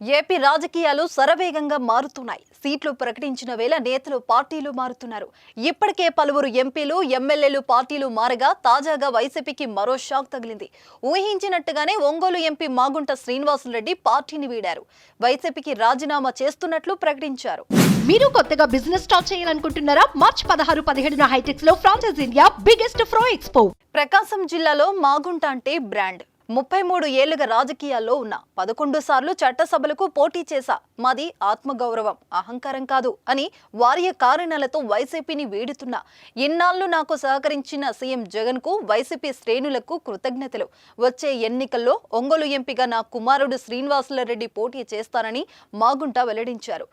AP రాజకీయాలు శరవేగంగా మారుతున్నాయి. సీట్లు ప్రకటించిన వేళ నేతలు పార్టీలు మారుతున్నారు. ఇప్పటికే పలువురు ఎంపీలు, ఎమ్మెల్యేలు పార్టీలు మారగా తాజాగా వైసీపీకి మరో షాక్ తగిలింది. ఊహించినట్టుగానే ఒంగోలు ఎంపీ మాగుంట శ్రీనివాసులరెడ్డి పార్టీని వీడారు. వైసీపీకి రాజీనామా చేస్తున్నట్లు ప్రకటించారు. మీరు కొత్తగా బిజినెస్ స్టార్ట్ చేయాలనుకుంటున్నారా? మార్చి 16-17 హైటెక్స్ లో ఫ్రాన్సెస్ ఇండియా బిగ్గెస్ట్ ఫ్రో ఎక్స్పో. ప్రకాశం జిల్లాలో మాగుంట అంటే బ్రాండ్. 33 ఏళ్లుగా రాజకీయాల్లో ఉన్నా 11 సార్లు చట్టసభలకు పోటీ చేశా. మాది ఆత్మగౌరవం, అహంకారం కాదు అని వార్య కారణాలతో వైసీపీని వీడుతున్నా. ఇన్నాళ్లు నాకు సహకరించిన సీఎం జగన్ కు, వైసీపీ శ్రేణులకు కృతజ్ఞతలు. వచ్చే ఎన్నికల్లో ఒంగోలు ఎంపీగా నా కుమారుడు శ్రీనివాసులరెడ్డి పోటీ చేస్తారని మాగుంట వెల్లడించారు.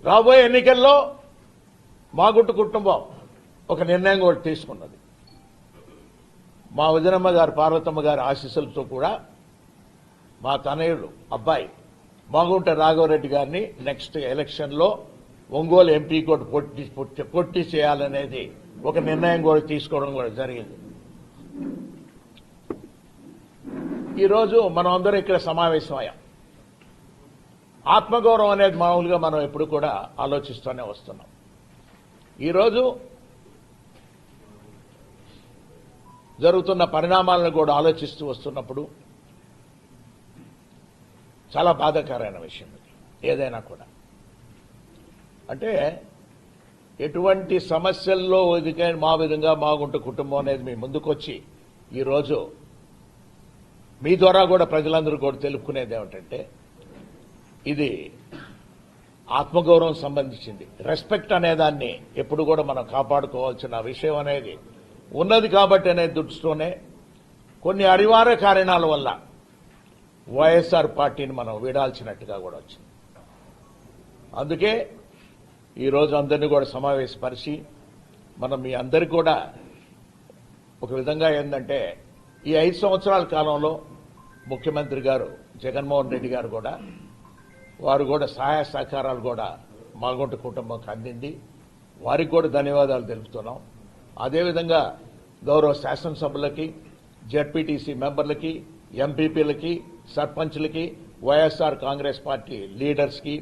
రాబోయే ఎన్నికల్లో మాగుంట కుటుంబం ఒక నిర్ణయం కూడా తీసుకున్నది. మా వదినమ్మ గారు పార్వతమ్మ గారి ఆశీస్సులతో కూడా మా తనయుడు అబ్బాయి మాగుంట రాఘవరెడ్డి గారిని నెక్స్ట్ ఎలక్షన్లో ఒంగోలు ఎంపీ కూడా పోటీ చేయాలనేది ఒక నిర్ణయం కూడా తీసుకోవడం కూడా జరిగింది. ఈరోజు మనం అందరం ఇక్కడ సమావేశమయ్యాం. ఆత్మగౌరవం అనేది మామూలుగా మనం ఎప్పుడు కూడా ఆలోచిస్తూనే వస్తున్నాం. ఈరోజు జరుగుతున్న పరిణామాలను కూడా ఆలోచిస్తూ వస్తున్నప్పుడు చాలా బాధాకరమైన విషయం ఇది. ఏదైనా కూడా అంటే ఎటువంటి సమస్యల్లో మా విధంగా మాగుంట కుటుంబం అనేది మీ ముందుకొచ్చి ఈరోజు మీ ద్వారా కూడా ప్రజలందరూ కూడా తెలుపుకునేది ఏమిటంటే ఇది ఆత్మగౌరవం సంబంధించింది. రెస్పెక్ట్ అనేదాన్ని ఎప్పుడు కూడా మనం కాపాడుకోవాల్సిన విషయం అనేది ఉన్నది. కాబట్టి అనే దృష్టితోనే కొన్ని అనివార్య కారణాల వల్ల వైఎస్ఆర్ పార్టీని మనం వీడాల్సినట్టుగా కూడా వచ్చింది. అందుకే ఈరోజు అందరినీ కూడా సమావేశపరిచి మనం మీ అందరికీ కూడా ఒక విధంగా ఏంటంటే ఈ 5 సంవత్సరాల కాలంలో ముఖ్యమంత్రి గారు జగన్మోహన్ రెడ్డి గారు కూడా వారు కూడా సహాయ సహకారాలు కూడా మాగుంట కుటుంబంకి అందింది. వారికి కూడా ధన్యవాదాలు తెలుపుతున్నాం. అదేవిధంగా గౌరవ శాసనసభ్యులకి, జెడ్పీటీసీ మెంబర్లకి, ఎంపీపీలకి, సర్పంచ్లకి, వైఎస్ఆర్ కాంగ్రెస్ పార్టీ లీడర్స్కి,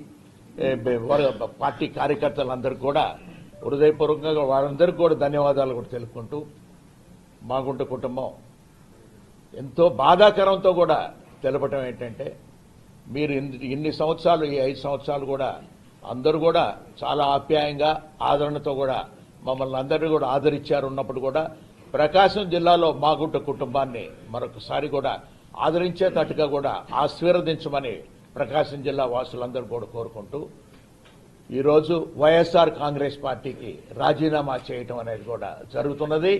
పార్టీ కార్యకర్తలందరికీ కూడా హృదయపూర్వకంగా వారందరికీ కూడా ధన్యవాదాలు కూడా తెలుపుకుంటూ మాగుంట కుటుంబం ఎంతో బాధాకరంతో కూడా తెలపటం ఏంటంటే మీరు ఇన్ని సంవత్సరాలు ఈ 5 సంవత్సరాలు కూడా అందరూ కూడా చాలా ఆప్యాయంగా ఆదరణతో కూడా మమ్మల్ని అందరినీ కూడా ఆదరించారు. ఉన్నప్పుడు కూడా ప్రకాశం జిల్లాలో మాగుంట కుటుంబాన్ని మరొకసారి కూడా ఆదరించేటట్టుగా కూడా ఆశీర్వదించమని ప్రకాశం జిల్లా వాసులందరూ కూడా కోరుకుంటూ ఈరోజు వైఎస్ఆర్ కాంగ్రెస్ పార్టీకి రాజీనామా చేయటం అనేది కూడా జరుగుతున్నది.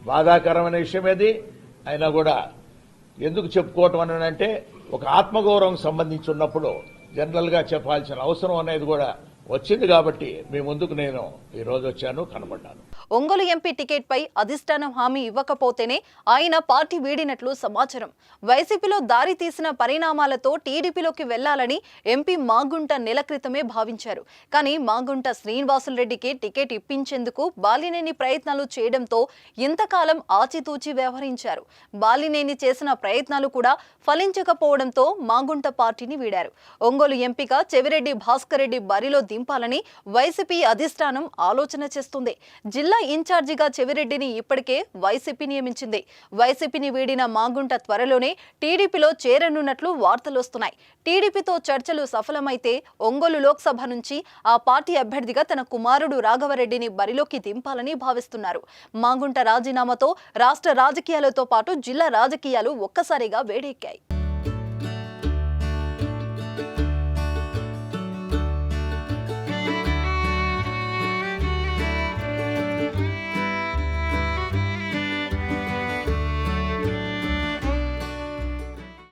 బాధాకరమైన విషయం ఇది. అయినా కూడా ఎందుకు చెప్పుకోవటం అని అంటే ఒక ఆత్మగౌరవం సంబంధించి ఉన్నప్పుడు జనరల్ గా చెప్పాల్సిన అవసరం అనేది కూడా వచ్చింది. కాబట్టి మీ ముందుకు నేను ఈ రోజు వచ్చాను, కనబడ్డాను. ఒంగోలు ఎంపీ టికెట్ పై అధిష్టానం హామీ ఇవ్వకపోతేనే ఆయన పార్టీ వీడినట్లు సమాచారం. వైసీపీలో దారి తీసిన పరిణామాలతో టీడీపీలోకి వెళ్లాలని ఎంపీ మాగుంట నెల క్రితమే భావించారు. కానీ మాగుంట శ్రీనివాసులరెడ్డికి టికెట్ ఇప్పించేందుకు బాలినేని ప్రయత్నాలు చేయడంతో ఇంతకాలం ఆచితూచి వ్యవహరించారు. బాలినేని చేసిన ప్రయత్నాలు కూడా ఫలించకపోవడంతో మాగుంట పార్టీని వీడారు. ఒంగోలు ఎంపీగా చెవిరెడ్డి భాస్కర్ రెడ్డి బరిలో దింపాలని వైసీపీ అధిష్టానం ఆలోచన చేస్తుంది. జిల్లా ఇన్ఛార్జిగా చెవిరెడ్డిని ఇప్పటికే వైసీపీ నియమించింది. వైసీపీని వీడిన మాగుంట త్వరలోనే టీడీపీలో చేరనున్నట్లు వార్తలొస్తున్నాయి. టీడీపీతో చర్చలు సఫలమైతే ఒంగోలు లోక్సభ నుంచి ఆ పార్టీ అభ్యర్థిగా తన కుమారుడు రాఘవరెడ్డిని బరిలోకి దింపాలని భావిస్తున్నారు. మాగుంట రాజీనామాతో రాష్ట్ర రాజకీయాలతో పాటు జిల్లా రాజకీయాలు ఒక్కసారిగా వేడెక్కాయి.